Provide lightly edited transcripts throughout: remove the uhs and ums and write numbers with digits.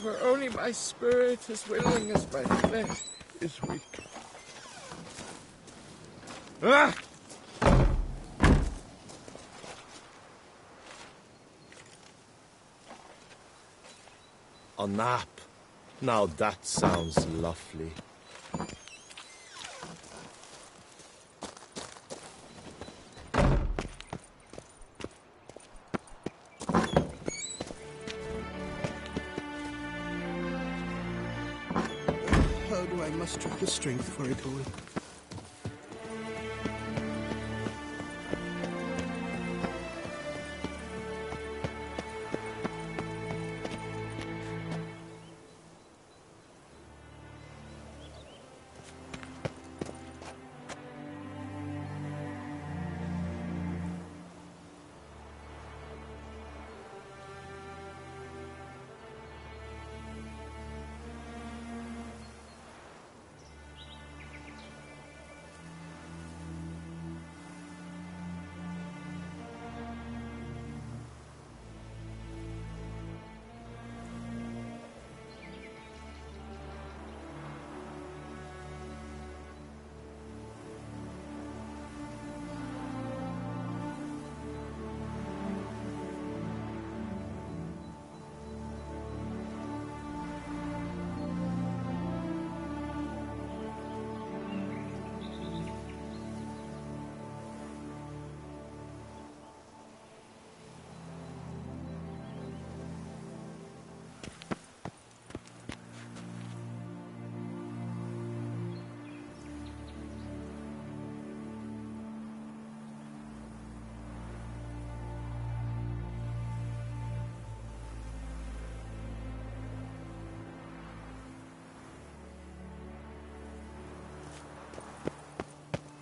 for only my spirit is willing as my flesh is weak. Ah! A nap. Now that sounds lovely. How do I muster the strength for it all?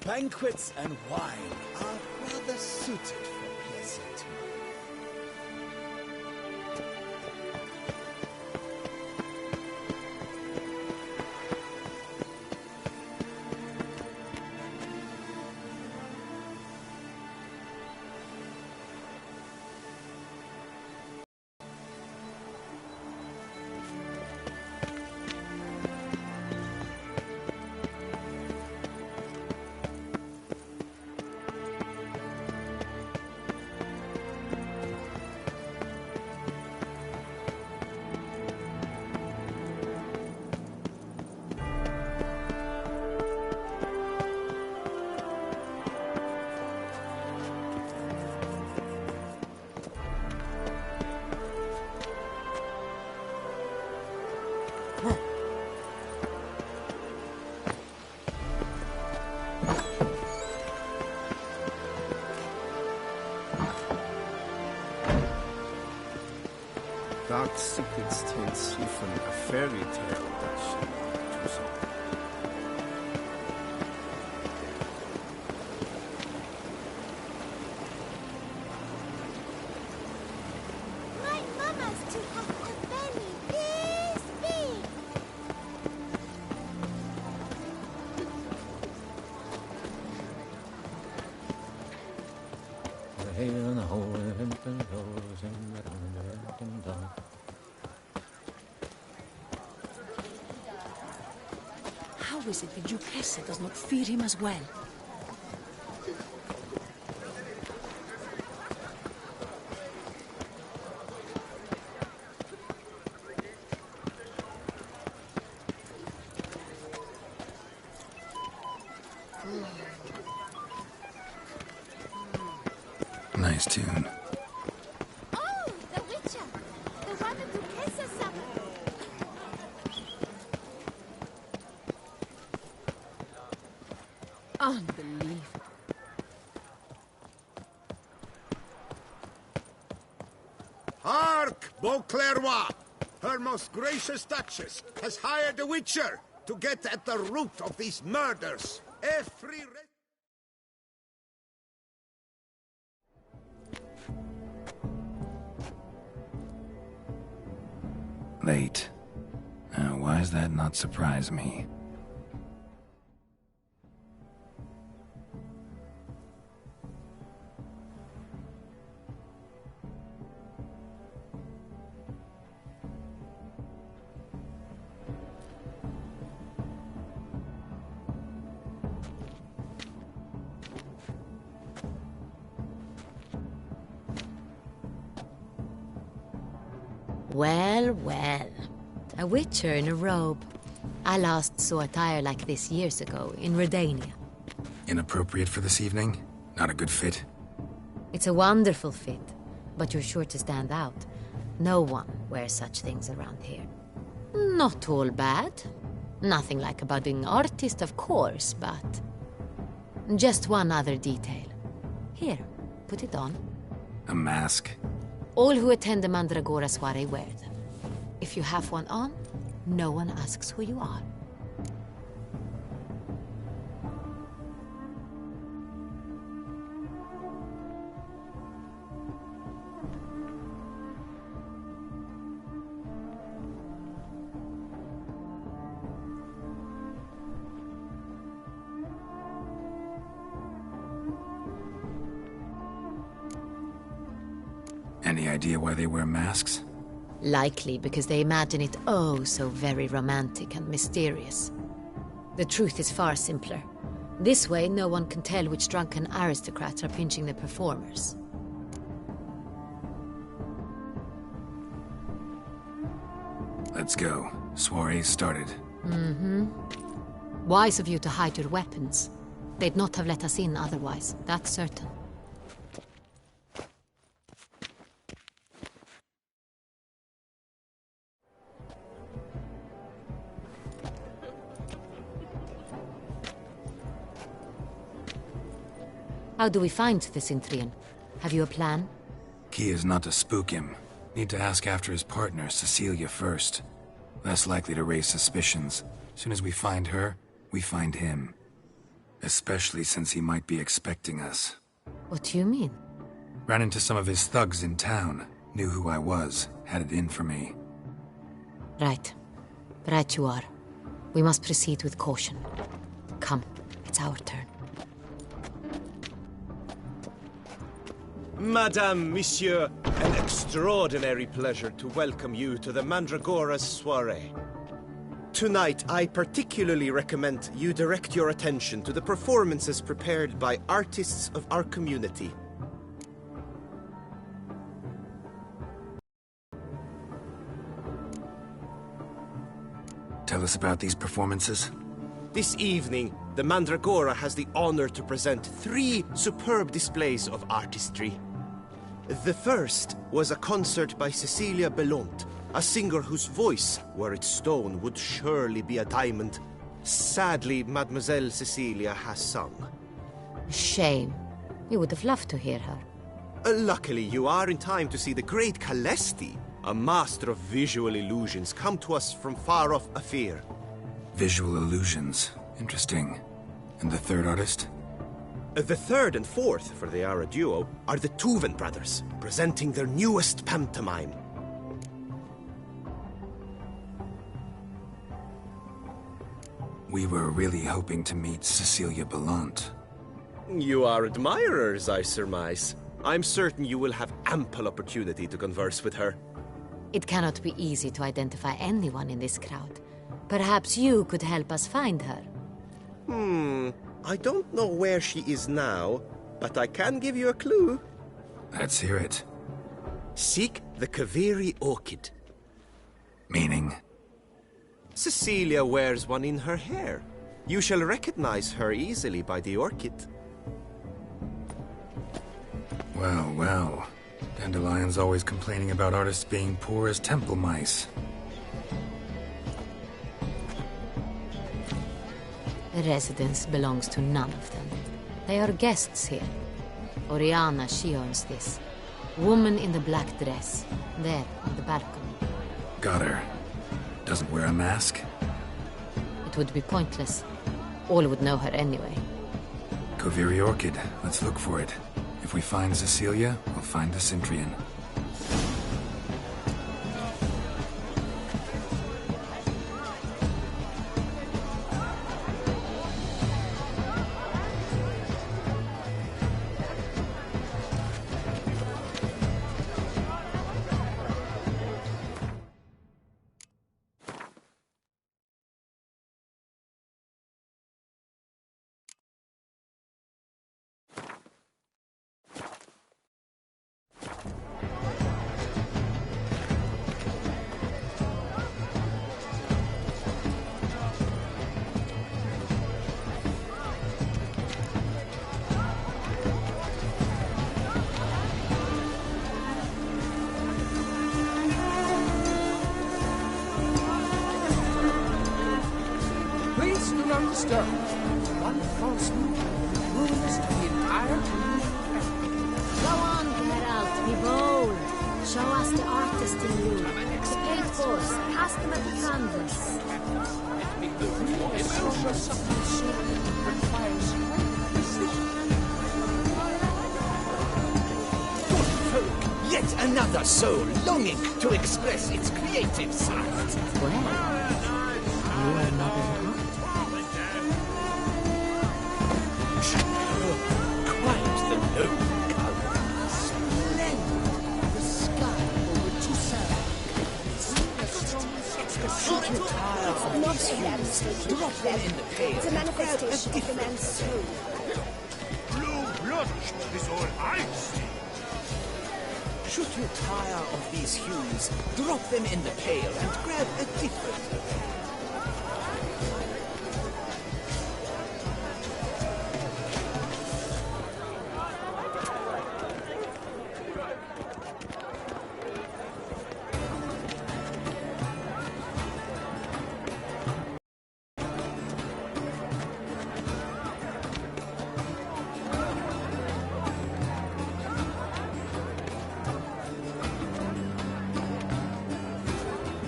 Banquets and wine are rather suited for pleasant. Dark secrets tells you from a fairy tale that she do so. My mama's to have a belly this big. How is it the Duchessa does not fear him as well? Nice tune. Oh, the Witcher! The one the Duchessa summoned. Unbelievable. Hark, Beauclerc! Her most gracious Duchess has hired a Witcher to get at the root of these murders. Late. Why does that not surprise me? Well, well. A witcher in a robe. I last saw attire like this years ago, in Redania. Inappropriate for this evening? Not a good fit? It's a wonderful fit, but you're sure to stand out. No one wears such things around here. Not all bad. Nothing like a budding artist, of course, but... just one other detail. Here, put it on. A mask? All who attend the Mandragora soiree wear them. If you have one on, no one asks who you are. Any idea why they wear masks? Likely because they imagine it oh so very romantic and mysterious. The truth is far simpler. This way, no one can tell which drunken aristocrats are pinching the performers. Let's go. Soiree's started. Mm-hmm. Wise of you to hide your weapons. They'd not have let us in otherwise, that's certain. How do we find the Cintrian? Have you a plan? Key is not to spook him. Need to ask after his partner, Cecilia, first. Less likely to raise suspicions. Soon as we find her, we find him. Especially since he might be expecting us. What do you mean? Ran into some of his thugs in town. Knew who I was. Had it in for me. Right. Right you are. We must proceed with caution. Come, it's our turn. Madame, Monsieur, an extraordinary pleasure to welcome you to the Mandragora's soiree. Tonight, I particularly recommend you direct your attention to the performances prepared by artists of our community. Tell us about these performances. This evening, the Mandragora has the honor to present 3 superb displays of artistry. The first was a concert by Cecilia Belont, a singer whose voice, were it stone, would surely be a diamond. Sadly, Mademoiselle Cecilia has sung. Shame. We would have loved to hear her. Luckily, you are in time to see the great Calesti, a master of visual illusions, come to us from far off Afir. Visual illusions. Interesting. And the third artist? The third and fourth, for they are a duo, are the Tuven brothers, presenting their newest pantomime. We were really hoping to meet Cecilia Belont. You are admirers, I surmise. I'm certain you will have ample opportunity to converse with her. It cannot be easy to identify anyone in this crowd. Perhaps you could help us find her. I don't know where she is now, but I can give you a clue. Let's hear it. Seek the Kaveri orchid. Meaning? Cecilia wears one in her hair. You shall recognize her easily by the orchid. Well, well. Dandelion's always complaining about artists being poor as temple mice. The residence belongs to none of them. They are guests here. Oriana, she owns this. Woman in the black dress. There, on the balcony. Got her. Doesn't wear a mask? It would be pointless. All would know her anyway. Kaveri Orchid. Let's look for it. If we find Cecilia, we'll find the Cintrian. not stir. One false move ruins the entire Go on, Geralt, be bold. Show us the artist in you. The paint force, cast them at the canvas. requires great precision. Good folk, yet another soul longing to express its creative side. Well, you are not in Quite the noble color. Splendid. The sky over Toussaint. Shoot your tire on these hues. Drop them in the pail. It's a manifestation of the man's soul. Blue blood is all I see. Shoot your tire of these hues. Drop them in the pail and grab a different.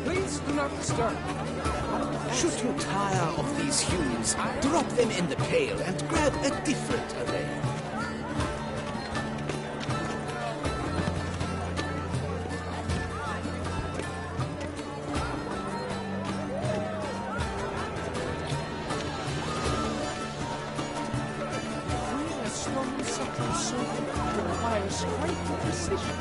Please do not stir. Shoot your tire of these hues. Drop them in the pail and grab a different array. Freeing a slowly suffering soul requires great precision.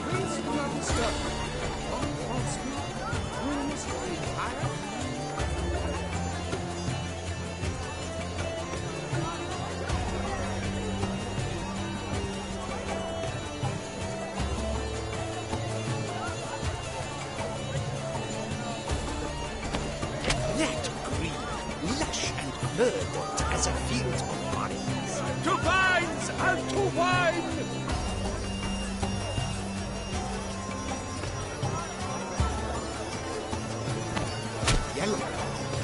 Please do not stir. One false move ruins the entire. That green, lush and verdant as a field of vines. To vines and to wine! Yellow.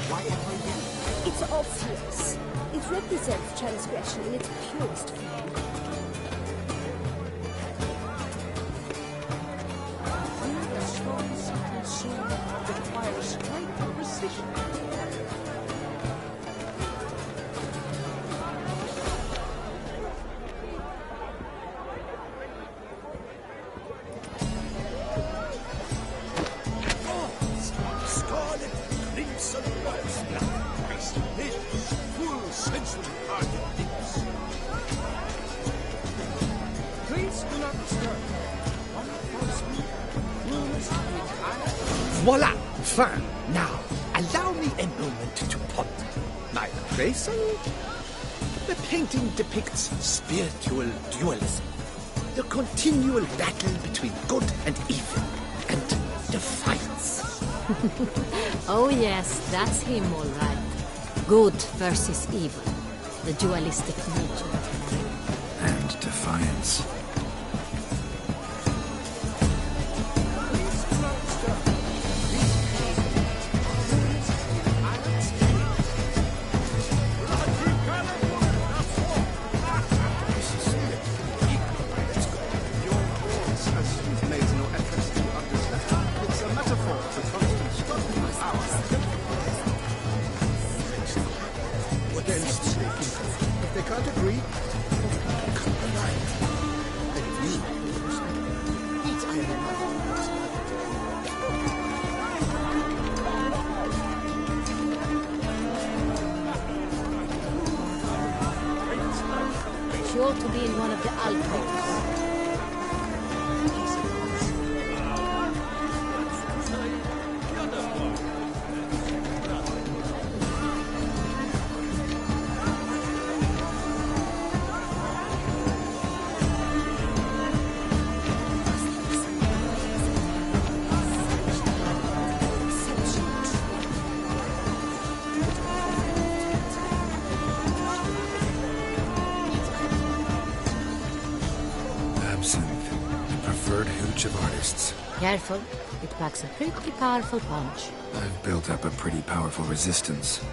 Why ever yellow? It's obvious. It represents transgression in its purest form. Freeing a slowly suffering soul requires great precision. Scarlet, crimson, rose, black, ice, lips, full sensual hearted lips. Please do not stir. One false move ruins the entire. Voila! Fin! Now, allow me a moment to ponder. My appraisal? The painting depicts spiritual dualism. The continual battle between good and evil. And defiance. Oh yes, that's him all right. Good versus evil. The dualistic nature of man. And defiance. Please do not stir. Your cause has made no effort to understand. It's a metaphor for constant struggle with power. Against taking. If they can't agree, compromise. And we each iron Sure to be in one of the alcoves. bunch of artists. Careful. It packs a pretty powerful punch. I've built up a pretty powerful resistance.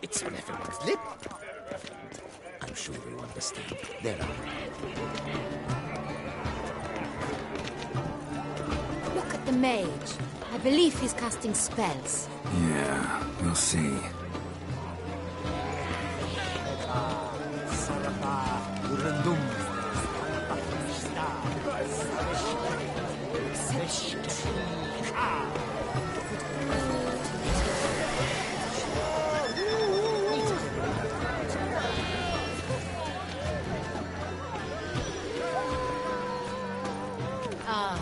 It's on everyone's lip. I'm sure you understand. There are. Look at the mage. I believe he's casting spells. Yeah, we'll see. Ah,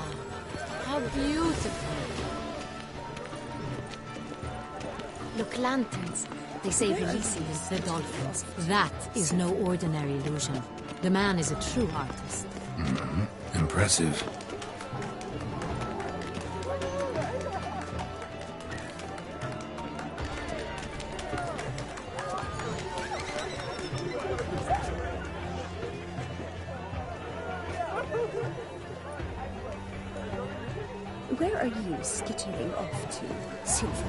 how beautiful. Look, lanterns. They say releasing the dolphins. That is no ordinary illusion. The man is a true artist. Impressive. Where are you skittering off to, Cintra?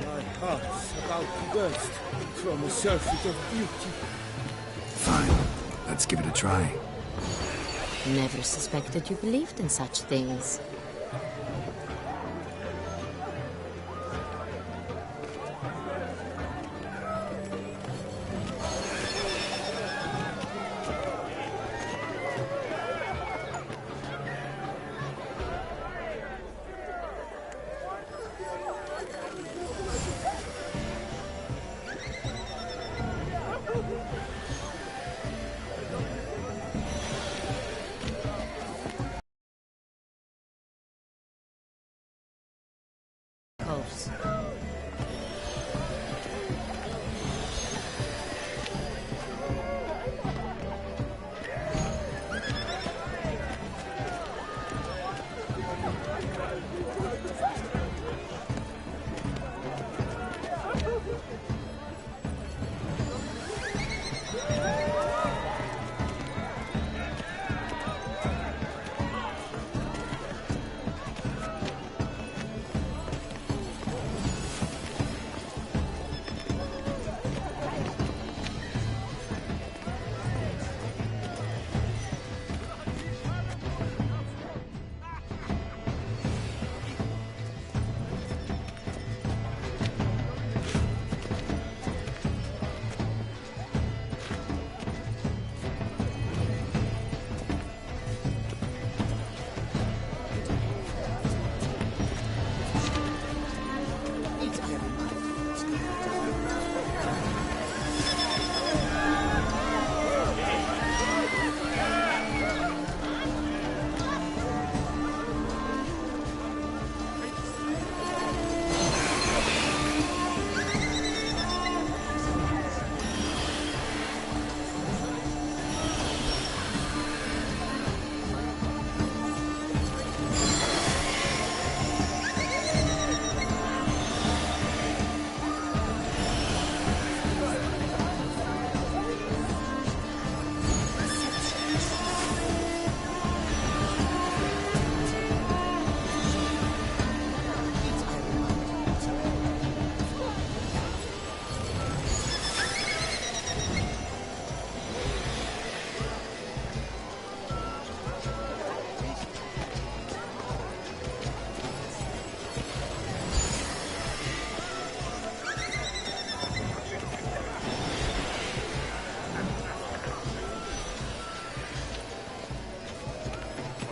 My heart's about to burst from a surfeit of beauty. Fine. Let's give it a try. Never suspected you believed in such things. Coves.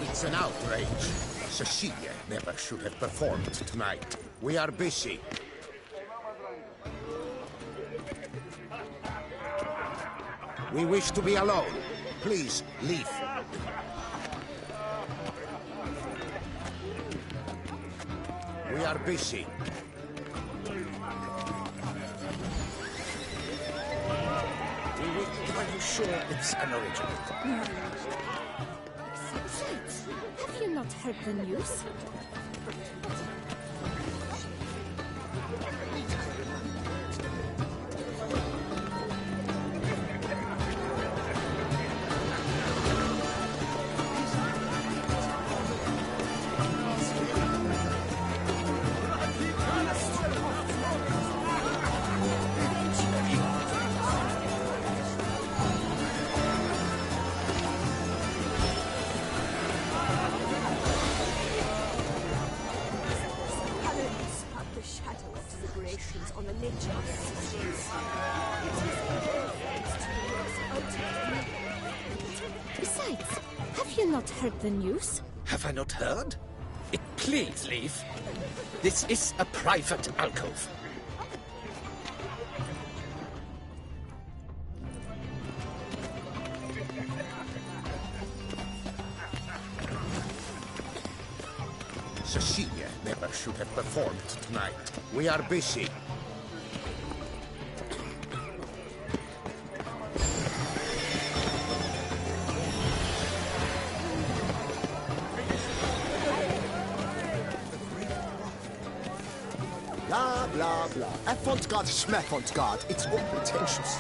It's an outrage. Cecilia never should have performed tonight. We are busy. We wish to be alone. Please, leave. We are busy. Are you sure it's an original? Besides, have you not heard the news? On the nature of systems. Besides, have you not heard the news? Have I not heard? Please leave. This is a private alcove. Cecilia never should have performed tonight. We are busy. Blah, blah, blah. Avant-garde, schmavant-garde. It's all pretentious.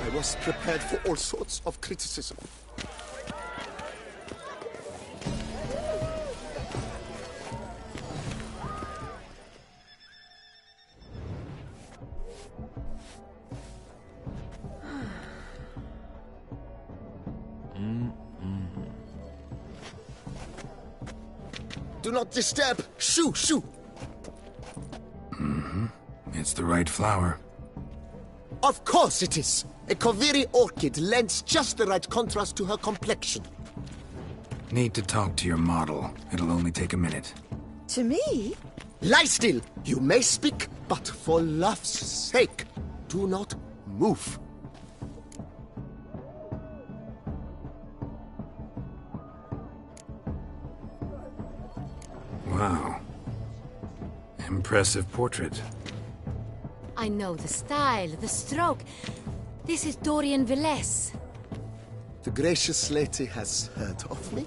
I was prepared for all sorts of criticism. Do not disturb! Shoo, shoo! It's the right flower. Of course it is! A Koviri orchid lends just the right contrast to her complexion. Need to talk to your model. It'll only take a minute. To me? Lie still! You may speak, but for love's sake, do not move. Wow. Impressive portrait. I know the style, the stroke. This is Dorian Velez. The gracious lady has heard of me?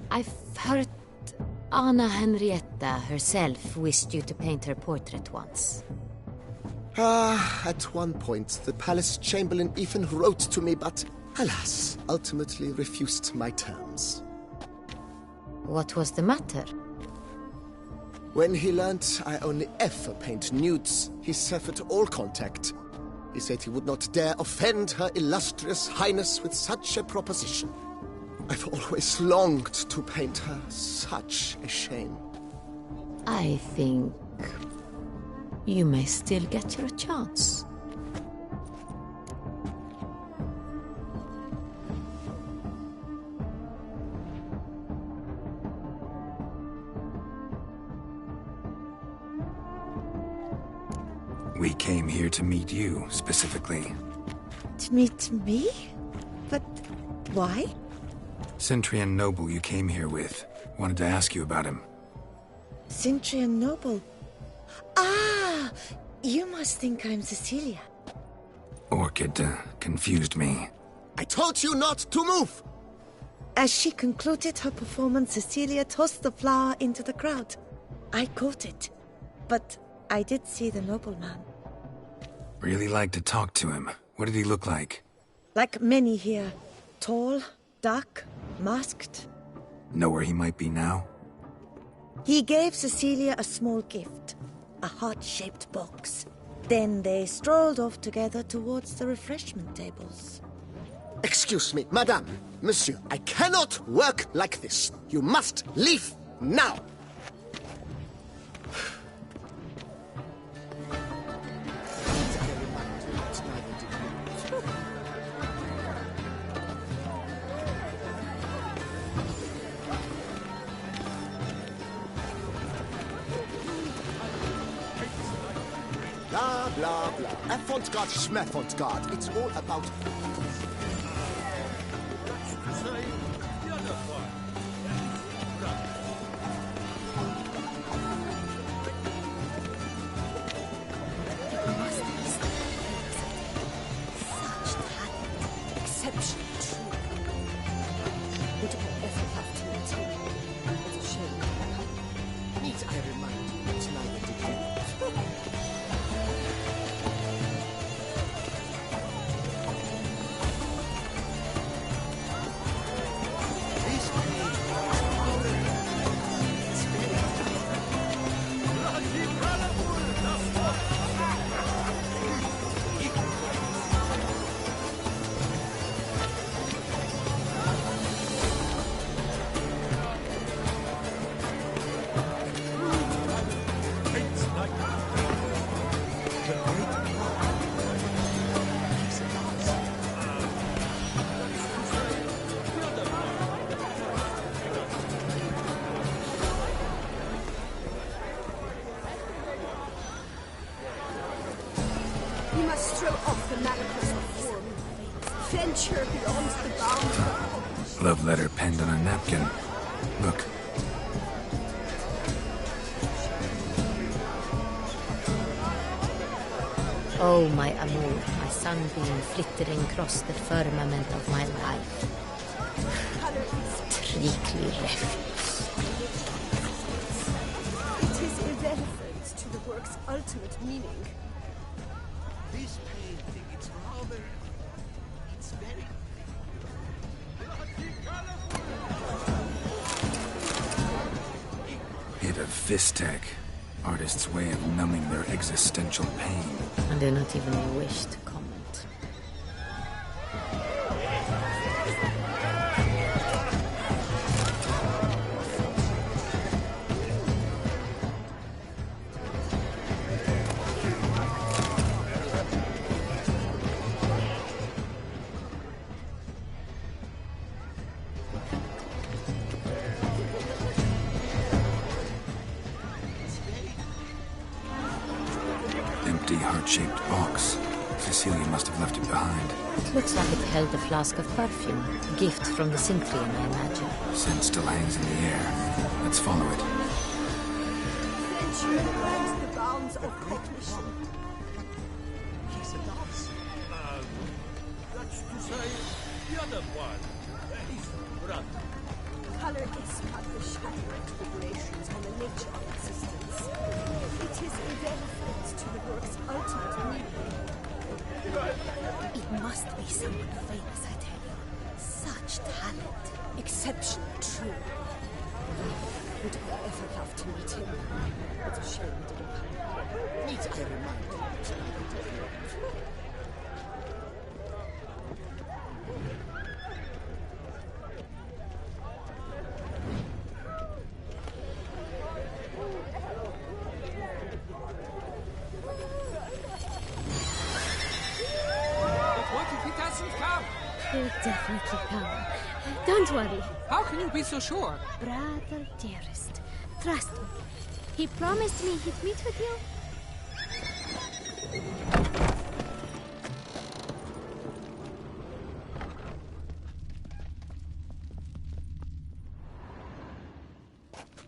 I've heard Anna Henrietta herself wished you to paint her portrait once. At one point, the palace chamberlain even wrote to me, but alas, ultimately refused my terms. What was the matter? When he learnt I only ever paint nudes, he severed all contact. He said he would not dare offend her illustrious highness with such a proposition. I've always longed to paint her. Such a shame. I think you may still get your chance. We came here to meet you, specifically. To meet me? But why? Cintrian noble you came here with. Wanted to ask you about him. Cintrian noble. Ah! You must think I'm Cecilia. Orchid confused me. I told you not to move! As she concluded her performance, Cecilia tossed the flower into the crowd. I caught it, but I did see the nobleman. Really like to talk to him. What did he look like? Like many here. Tall, dark, masked. Know where he might be now? He gave Cecilia a small gift. A heart-shaped box. Then they strolled off together towards the refreshment tables. Excuse me, madame, monsieur, I cannot work like this. You must leave now. Blah, blah, blah. Avant-garde, schmeffant-garde. It's all about... We must throw off the manacles of form. Venture beyond the bounds. Love letter penned on a napkin. Look. Oh, my amour, my sunbeam flittering across the firmament of my life. Treacly refuse. It is irrelevant to the work's ultimate meaning. This painting, it's rather... It's very... Hit of Vistek. Artist's way of numbing their existential pain. I do not even wish to comment. Empty heart-shaped box. Cecilia must have left it behind. It looks like it held a flask of perfume. A gift from the Cintra, I imagine. Scent still hangs in the air. Let's follow it. Venture beyond the bounds of cognition. Yes, it does. That's to say, the other one. His brother. Color is but the shadow of deliberations on the nature of existence. It is irrelevant to the work's ultimate meaning. It must be someone famous, I tell you. Such talent. Exceptional, true. Would I ever love to meet him? It's a shame we didn't come. Needs I remind you, it's neither different. He'll definitely come. Don't worry. How can you be so sure? Brother dearest, trust me. He promised me he'd meet with you.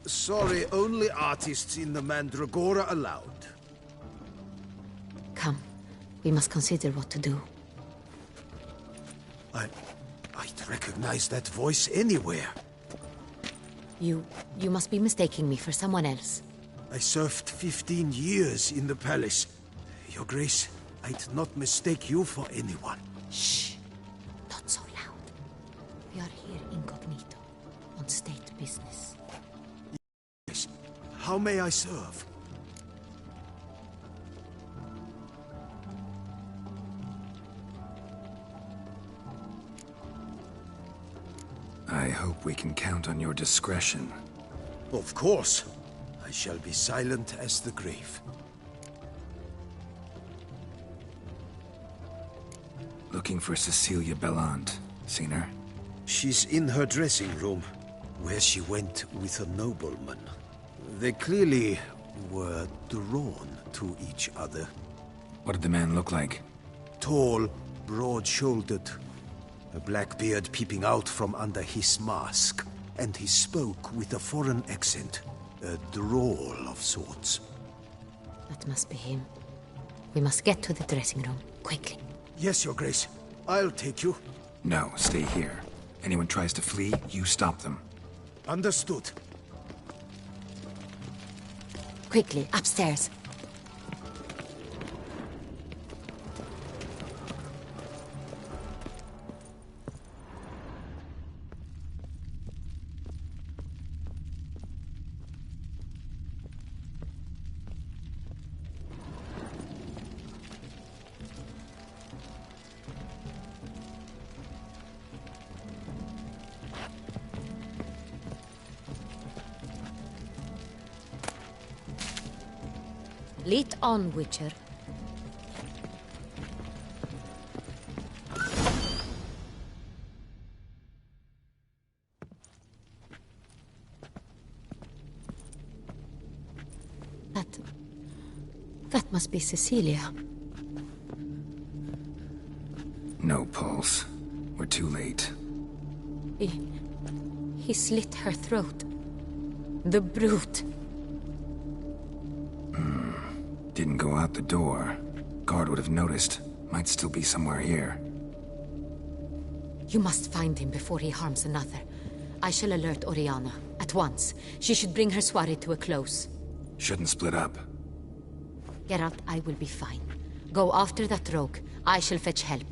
Sorry, only artists in the Mandragora allowed. Come, we must consider what to do. I'd recognize that voice anywhere. You must be mistaking me for someone else. I served 15 years in the palace. Your Grace, I'd not mistake you for anyone. Shh! Not so loud. We are here incognito, on state business. Yes. How may I serve? I hope we can count on your discretion. Of course. I shall be silent as the grave. Looking for Cecilia Bellant. Seen her? She's in her dressing room, where she went with a nobleman. They clearly were drawn to each other. What did the man look like? Tall, broad-shouldered, a black beard peeping out from under his mask, and he spoke with a foreign accent, a drawl of sorts. That must be him. We must get to the dressing room, quickly. Yes, Your Grace. I'll take you. No, stay here. Anyone tries to flee, you stop them. Understood. Quickly, upstairs. Lead on, Witcher. That must be Cecilia. No pulse. We're too late. He slit her throat. The brute. Didn't go out the door. Guard would have noticed. Might still be somewhere here. You must find him before he harms another. I shall alert Oriana. At once. She should bring her soirée to a close. Shouldn't split up. Geralt, I will be fine. Go after that rogue. I shall fetch help.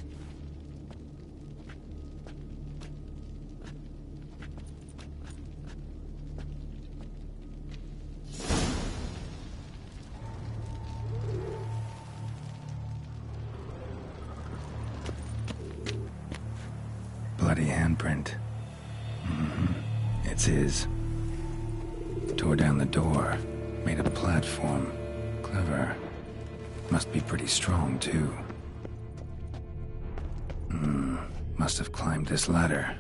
Bloody handprint. It's his. Tore down the door. Made a platform. Clever. Must be pretty strong, too. Must have climbed this ladder.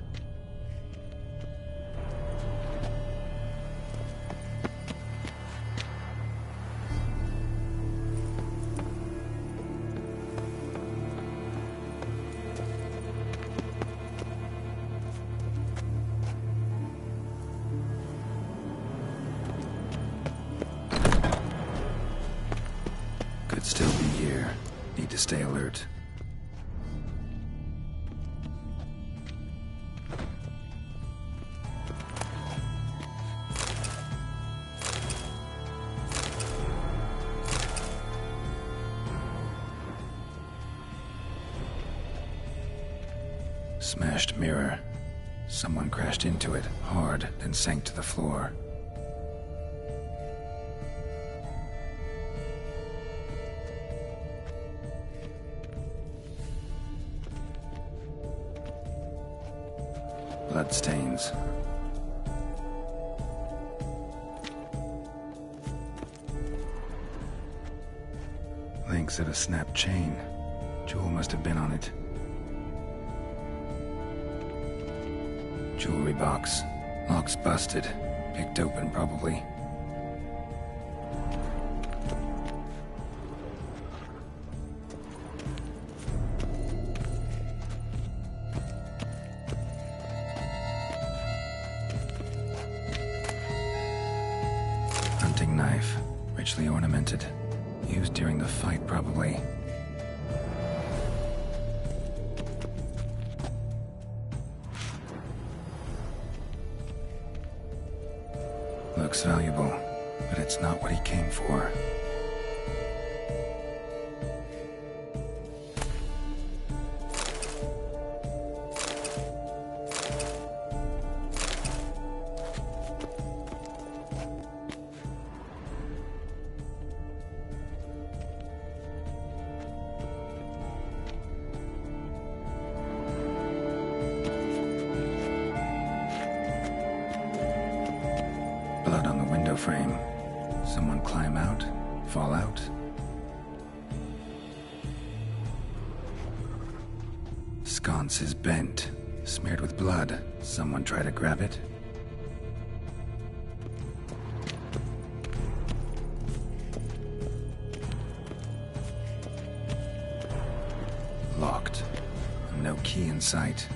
Could still be here. Need to stay alert. Smashed mirror. Someone crashed into it hard, then sank to the floor. Bloodstains. Links of a snapped chain. Jewel must have been on it. Jewelry box. Lock's busted. Picked open, probably. Hunting knife. Richly ornamented. Used during the fight, probably. Looks valuable, but it's not what he came for. Blood on the window frame. Someone climb out? Fall out? Sconce is bent. Smeared with blood. Someone try to grab it? key in sight.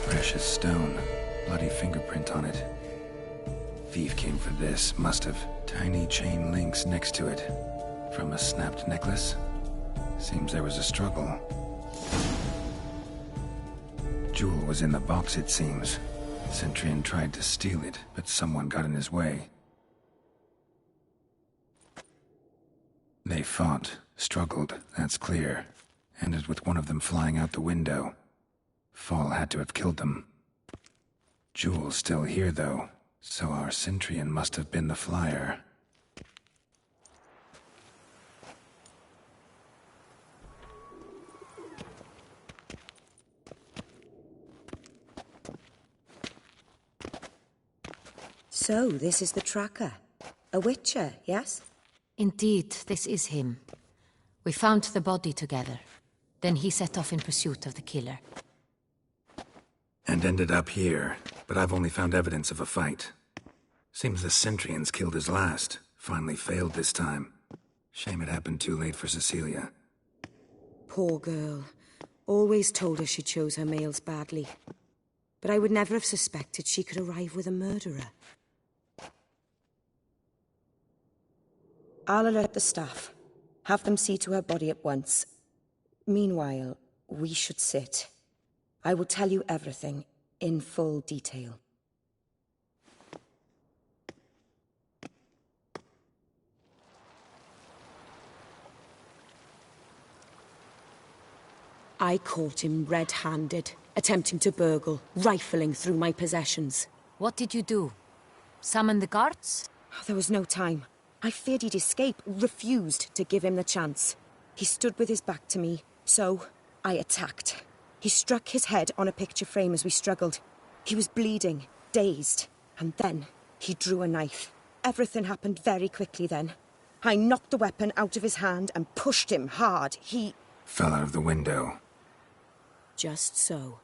Precious stone. Bloody fingerprint on it. Thief came for this, must have. Tiny chain links next to it. From a snapped necklace? Seems there was a struggle. Jewel was in the box, it seems. Cintra tried to steal it, but someone got in his way. They fought, struggled, that's clear. Ended with one of them flying out the window. Fall had to have killed them. Jewel's still here, though, so our Cintrian must have been the flyer. So, this is the tracker. A witcher, yes? Indeed, this is him. We found the body together. Then he set off in pursuit of the killer. And ended up here, but I've only found evidence of a fight. Seems the Cintrians killed his last. Finally failed this time. Shame it happened too late for Cecilia. Poor girl. Always told her she chose her males badly. But I would never have suspected she could arrive with a murderer. I'll alert the staff. Have them see to her body at once. Meanwhile, we should sit. I will tell you everything, in full detail. I caught him red-handed, attempting to burgle, rifling through my possessions. What did you do? Summon the guards? There was no time. I feared he'd escape, refused to give him the chance. He stood with his back to me, so I attacked. He struck his head on a picture frame as we struggled. He was bleeding, dazed, and then he drew a knife. Everything happened very quickly then. I knocked the weapon out of his hand and pushed him hard. He fell out of the window. Just so.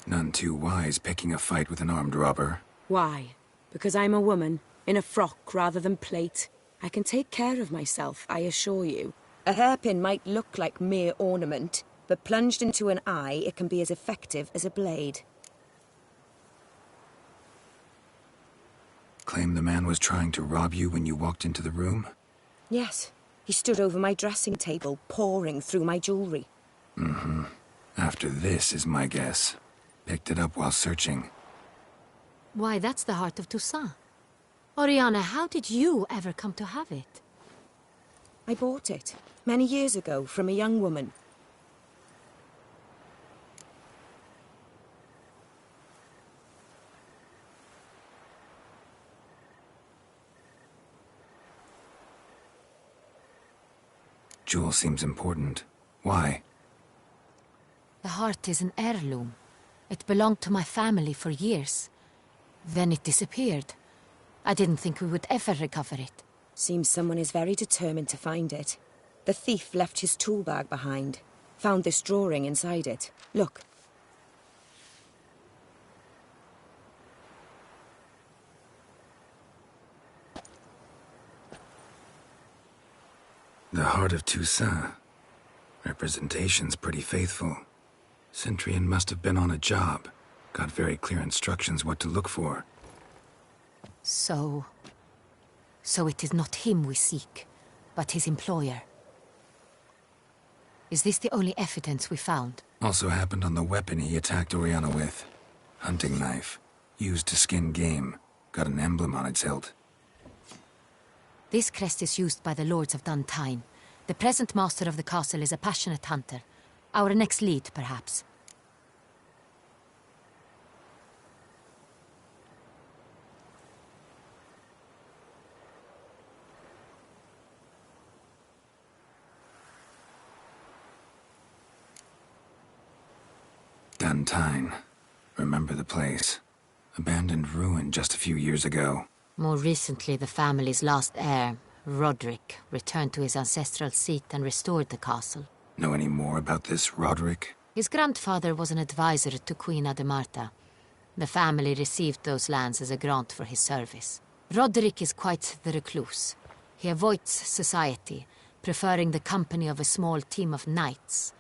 None too wise picking a fight with an armed robber. Why? Because I'm a woman, in a frock rather than plate. I can take care of myself, I assure you. A hairpin might look like mere ornament, but plunged into an eye, it can be as effective as a blade. Claim the man was trying to rob you when you walked into the room? Yes. He stood over my dressing table, pouring through my jewelry. Mm-hmm. After this is my guess. Picked it up while searching. Why, that's the heart of Toussaint. Oriana, how did you ever come to have it? I bought it, many years ago, from a young woman. Jewel seems important. Why? The heart is an heirloom. It belonged to my family for years. Then it disappeared. I didn't think we would ever recover it. Seems someone is very determined to find it. The thief left his tool bag behind. Found this drawing inside it. Look. The heart of Toussaint. Representation's pretty faithful. Cintrian must have been on a job. Got very clear instructions what to look for. So it is not him we seek, but his employer. Is this the only evidence we found? Also happened on the weapon he attacked Oriana with. Hunting knife. Used to skin game. Got an emblem on its hilt. This crest is used by the lords of Duntine. The present master of the castle is a passionate hunter. Our next lead, perhaps. Duntine. Remember the place. Abandoned ruin just a few years ago. More recently, the family's last heir, Roderick, returned to his ancestral seat and restored the castle. Know any more about this Roderick? His grandfather was an advisor to Queen Ademarta. The family received those lands as a grant for his service. Roderick is quite the recluse. He avoids society, preferring the company of a small team of knights,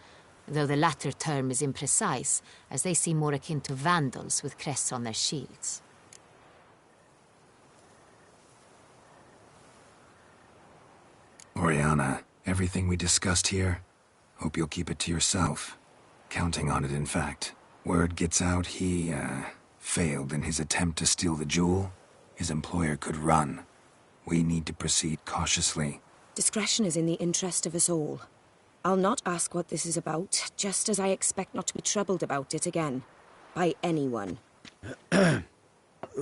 though the latter term is imprecise, as they seem more akin to vandals with crests on their shields. Oriana, everything we discussed here, hope you'll keep it to yourself. Counting on it, in fact. Word gets out he, failed in his attempt to steal the jewel. His employer could run. We need to proceed cautiously. Discretion is in the interest of us all. I'll not ask what this is about, just as I expect not to be troubled about it again. By anyone.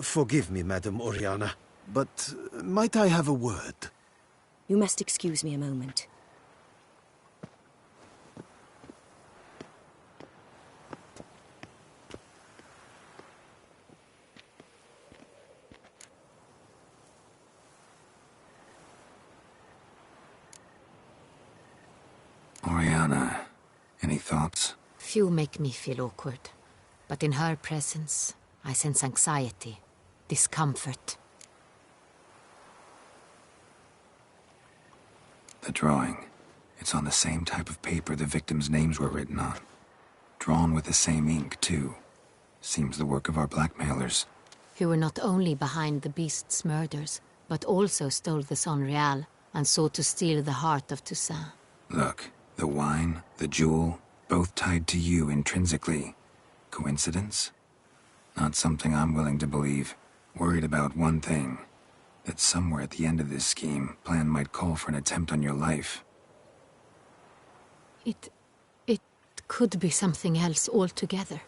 Forgive me, Madam Oriana, but might I have a word? You must excuse me a moment. Oriana, any thoughts? Few make me feel awkward, but in her presence, I sense anxiety, discomfort. The drawing. It's on the same type of paper the victims' names were written on. Drawn with the same ink, too. Seems the work of our blackmailers. Who were not only behind the beast's murders, but also stole the Son Real and sought to steal the heart of Toussaint. Look, the wine, the jewel, both tied to you intrinsically. Coincidence? Not something I'm willing to believe. Worried about one thing. That somewhere at the end of this scheme, plan might call for an attempt on your life. It could be something else altogether.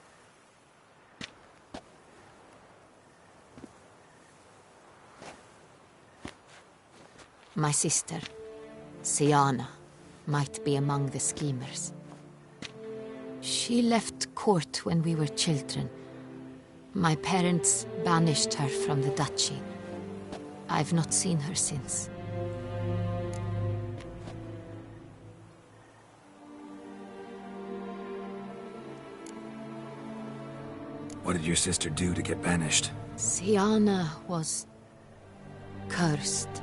My sister, Siana, might be among the schemers. She left court when we were children. My parents banished her from the duchy. I've not seen her since. What did your sister do to get banished? Siana was cursed.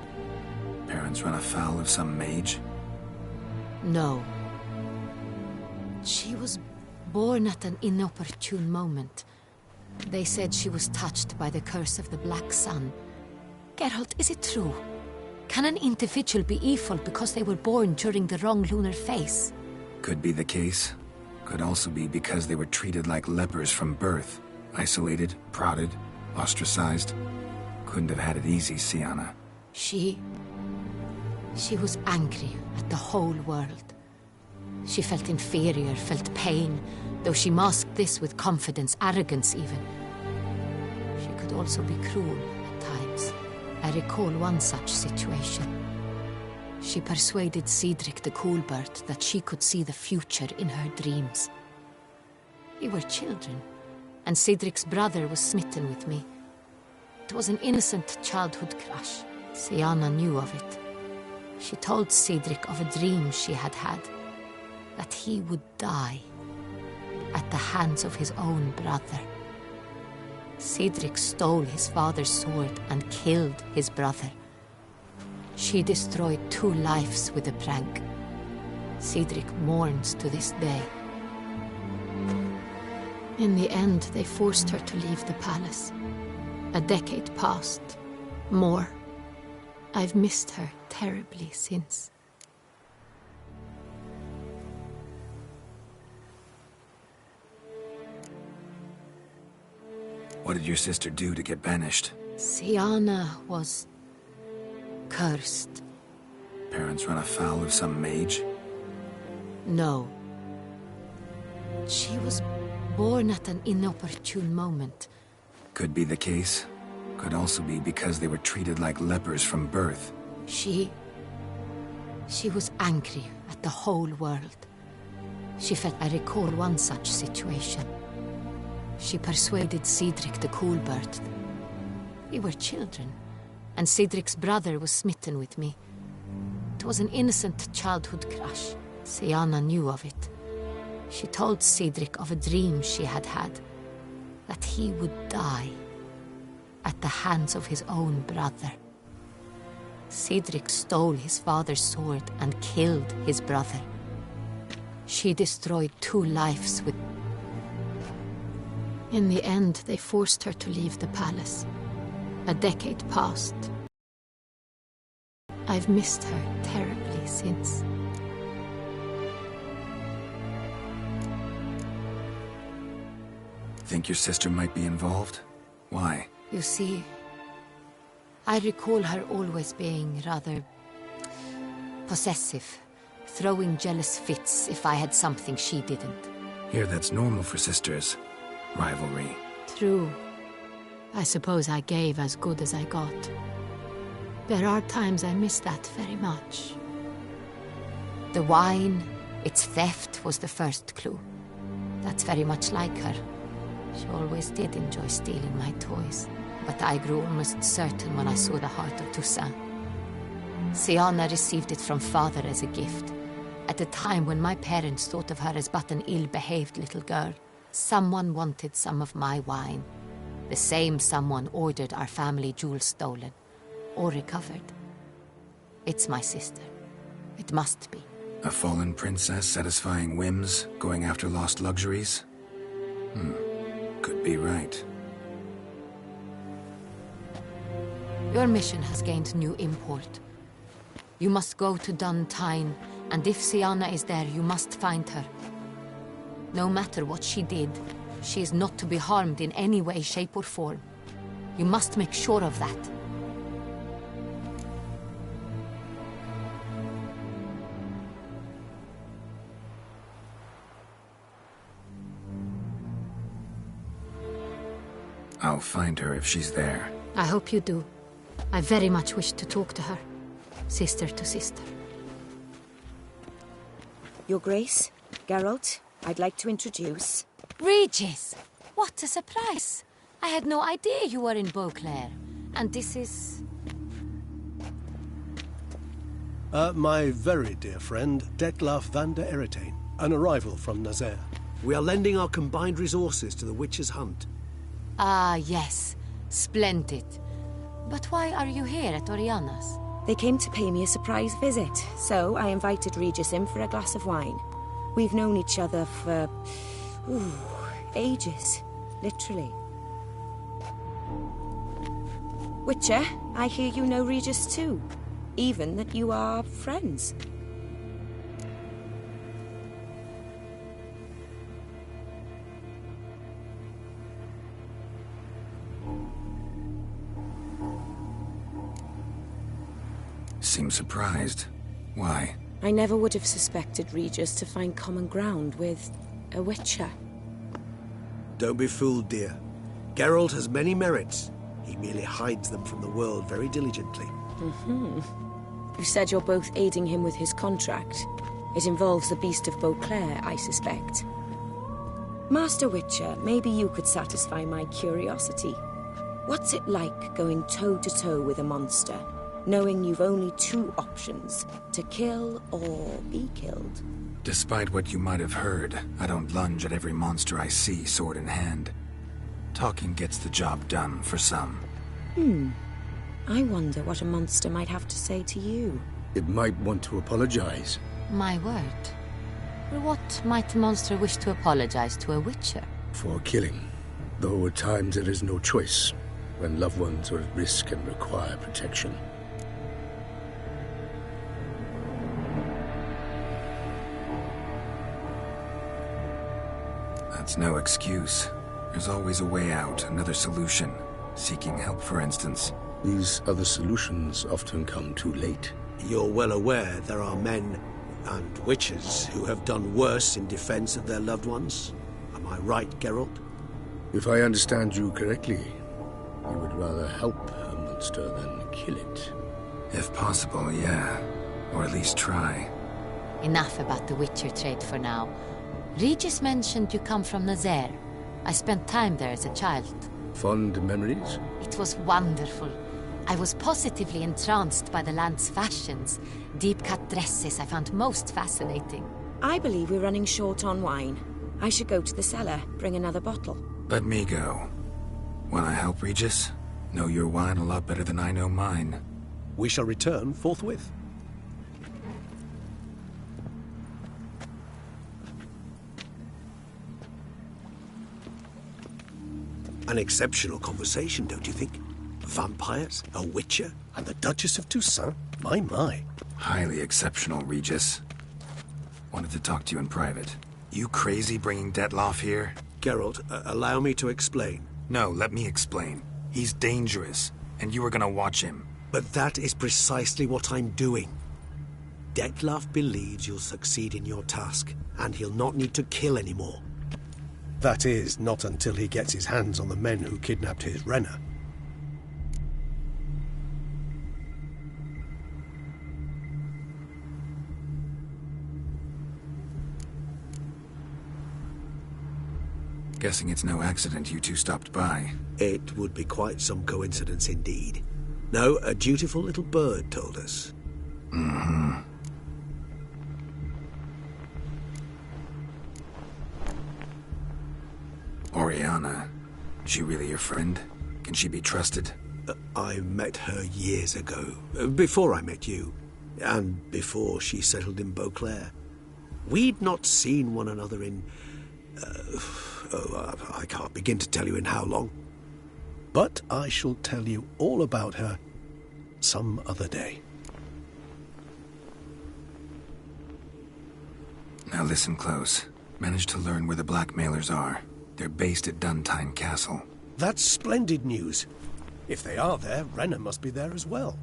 Parents run afoul of some mage? No. She was born at an inopportune moment. They said she was touched by the curse of the Black Sun. Geralt, is it true? Can an individual be evil because they were born during the wrong lunar phase? Could be the case. Could also be because they were treated like lepers from birth. Isolated, prodded, ostracized. Couldn't have had it easy, Siana. She was angry at the whole world. She felt inferior, felt pain, though she masked this with confidence, arrogance even. She could also be cruel at times. I recall one such situation. She persuaded Cedric the Coolbird that she could see the future in her dreams. We were children, and Cedric's brother was smitten with me. It was an innocent childhood crush. Siana knew of it. She told Cedric of a dream she had had, that he would die at the hands of his own brother. Cedric stole his father's sword and killed his brother. She destroyed 2 lives with a prank. Cedric mourns to this day. In the end, they forced her to leave the palace. A decade passed. More. I've missed her terribly since. What did your sister do to get banished? Siana was Cursed. Parents run afoul of some mage? No. She was born at an inopportune moment. Could be the case. Could also be because they were treated like lepers from birth. She was angry at the whole world. I recall one such situation. She persuaded Cedric the Coolbird. We were children, and Cedric's brother was smitten with me. It was an innocent childhood crush. Sienna knew of it. She told Cedric of a dream she had had, that he would die at the hands of his own brother. Cedric stole his father's sword and killed his brother. She destroyed 2 lives with... In the end, they forced her to leave the palace. A decade passed. I've missed her terribly since. Think your sister might be involved? Why? You see, I recall her always being rather possessive, throwing jealous fits if I had something she didn't. Here, that's normal for sisters. Rivalry. True. I suppose I gave as good as I got. There are times I miss that very much. The wine, its theft, was the first clue. That's very much like her. She always did enjoy stealing my toys, but I grew almost certain when I saw the heart of Toussaint. Sienna received it from father as a gift. At a time when my parents thought of her as but an ill-behaved little girl, someone wanted some of my wine. The same someone ordered our family jewels stolen, or recovered. It's my sister. It must be. A fallen princess satisfying whims, going after lost luxuries? Could be right. Your mission has gained new import. You must go to Duntine, and if Sienna is there, you must find her. No matter what she did, she is not to be harmed in any way, shape, or form. You must make sure of that. I'll find her if she's there. I hope you do. I very much wish to talk to her. Sister to sister. Your Grace, Geralt, I'd like to introduce... Regis! What a surprise! I had no idea you were in Beauclair. And this is... My very dear friend, Detlaf van der Eretain, an arrival from Nazaire. We are lending our combined resources to the Witch's Hunt. Ah, yes. Splendid. But why are you here at Oriana's? They came to pay me a surprise visit, so I invited Regis in for a glass of wine. We've known each other for... ages. Literally. Witcher, I hear you know Regis too. Even that you are friends. Seem surprised. Why? I never would have suspected Regis to find common ground with a Witcher. Don't be fooled, dear. Geralt has many merits. He merely hides them from the world very diligently. You said you're both aiding him with his contract. It involves the Beast of Beauclair, I suspect. Master Witcher, maybe you could satisfy my curiosity. What's it like going toe-to-toe with a monster, knowing you've only 2 options, to kill or be killed? Despite what you might have heard, I don't lunge at every monster I see sword in hand. Talking gets the job done for some. I wonder what a monster might have to say to you. It might want to apologize. My word. For what might a monster wish to apologize to a Witcher? For killing. Though at times there is no choice, when loved ones are at risk and require protection. That's no excuse. There's always a way out, another solution. Seeking help, for instance. These other solutions often come too late. You're well aware there are men and witches who have done worse in defense of their loved ones. Am I right, Geralt? If I understand you correctly, you would rather help a monster than kill it. If possible, yeah. Or at least try. Enough about the Witcher trade for now. Regis mentioned you come from Nazaire. I spent time there as a child. Fond memories? It was wonderful. I was positively entranced by the land's fashions. Deep-cut dresses I found most fascinating. I believe we're running short on wine. I should go to the cellar, bring another bottle. Let me go. Wanna help, Regis? Know your wine a lot better than I know mine. We shall return forthwith. An exceptional conversation, don't you think? Vampires, a witcher, and the Duchess of Toussaint? My. Highly exceptional, Regis. Wanted to talk to you in private. You crazy bringing Detloff here? Geralt, allow me to explain. No, let me explain. He's dangerous, and you are gonna watch him. But that is precisely what I'm doing. Detloff believes you'll succeed in your task, and he'll not need to kill anymore. That is, not until he gets his hands on the men who kidnapped his Renner. Guessing it's no accident you two stopped by. It would be quite some coincidence indeed. No, a dutiful little bird told us. Mm-hmm. Oriana. She really your friend? Can she be trusted? I met her years ago. Before I met you. And before she settled in Beauclair. We'd not seen one another in... I can't begin to tell you in how long. But I shall tell you all about her some other day. Now listen close. Managed to learn where the blackmailers are. They're based at Duntine Castle. That's splendid news. If they are there, Renner must be there as well.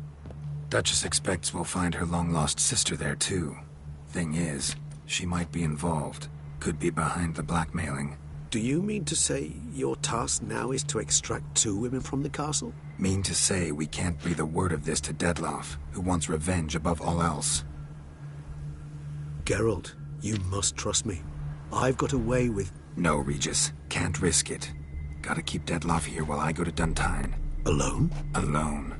Duchess expects we'll find her long-lost sister there, too. Thing is, she might be involved. Could be behind the blackmailing. Do you mean to say your task now is to extract 2 women from the castle? Mean to say we can't breathe a word of this to Detloff, who wants revenge above all else. Geralt, you must trust me. I've got away with... No, Regis. Can't risk it. Gotta keep Detloff here while I go to Duntine. Alone? Alone.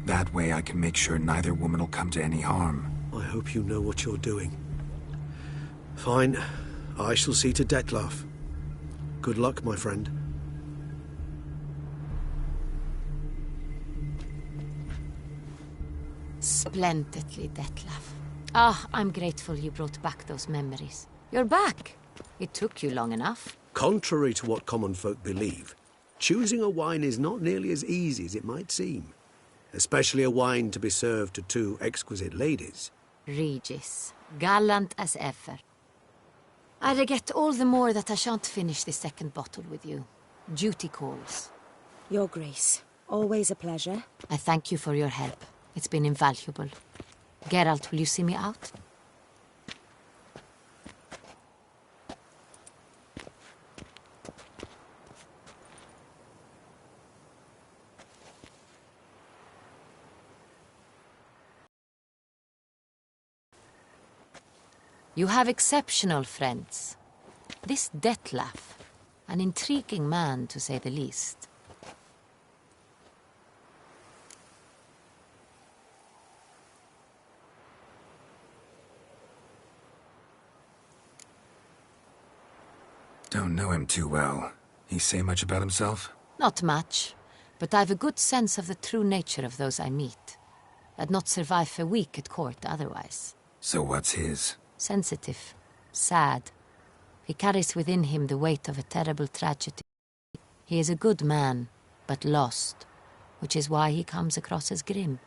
That way I can make sure neither woman will come to any harm. I hope you know what you're doing. Fine. I shall see to Detloff. Good luck, my friend. Splendidly, Detloff. I'm grateful you brought back those memories. You're back. It took you long enough. Contrary to what common folk believe, choosing a wine is not nearly as easy as it might seem. Especially a wine to be served to 2 exquisite ladies. Regis, gallant as ever. I regret all the more that I shan't finish the second bottle with you. Duty calls. Your Grace, always a pleasure. I thank you for your help. It's been invaluable. Geralt, will you see me out? You have exceptional friends. This Detloff, an intriguing man to say the least. Don't know him too well. He say much about himself? Not much, but I've a good sense of the true nature of those I meet. I'd not survive a week at court otherwise. So what's his? Sensitive, sad. He carries within him the weight of a terrible tragedy. He is a good man, but lost, which is why he comes across as grim.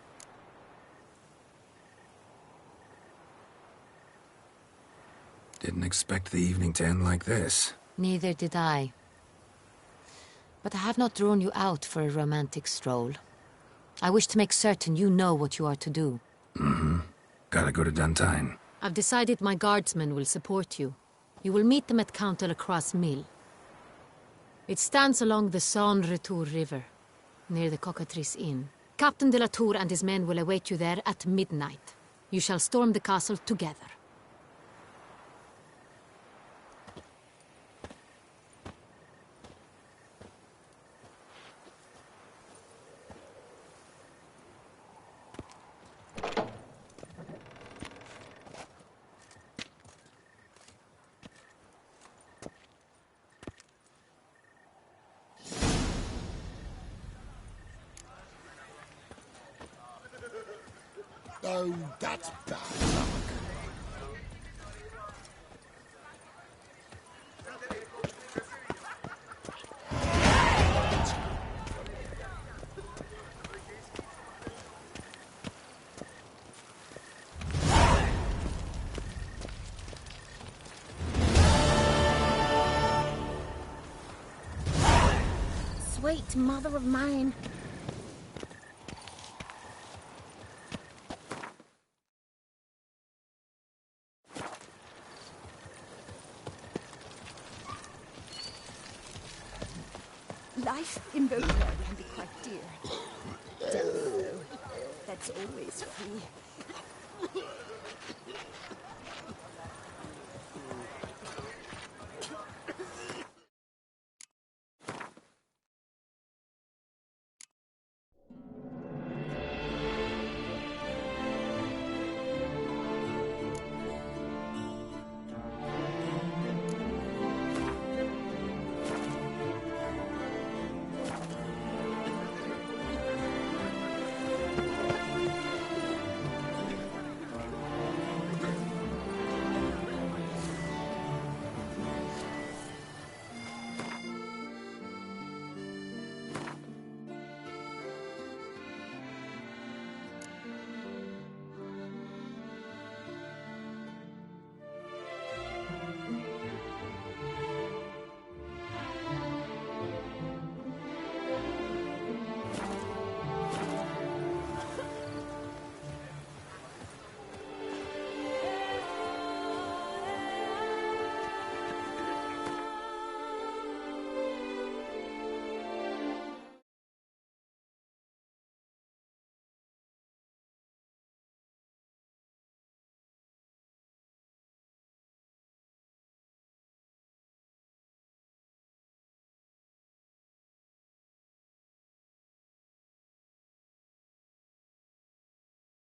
Didn't expect the evening to end like this. Neither did I. But I have not drawn you out for a romantic stroll. I wish to make certain you know what you are to do. Mm-hmm. Gotta go to Duntine. I've decided my guardsmen will support you. You will meet them at Count de la Croix Mill. It stands along the Saône-Retour River, near the Cockatrice Inn. Captain de la Tour and his men will await you there at midnight. You shall storm the castle together. Oh, that's bad luck. Sweet mother of mine. Life in Beauclair can be quite dear. Death, though, that's always free.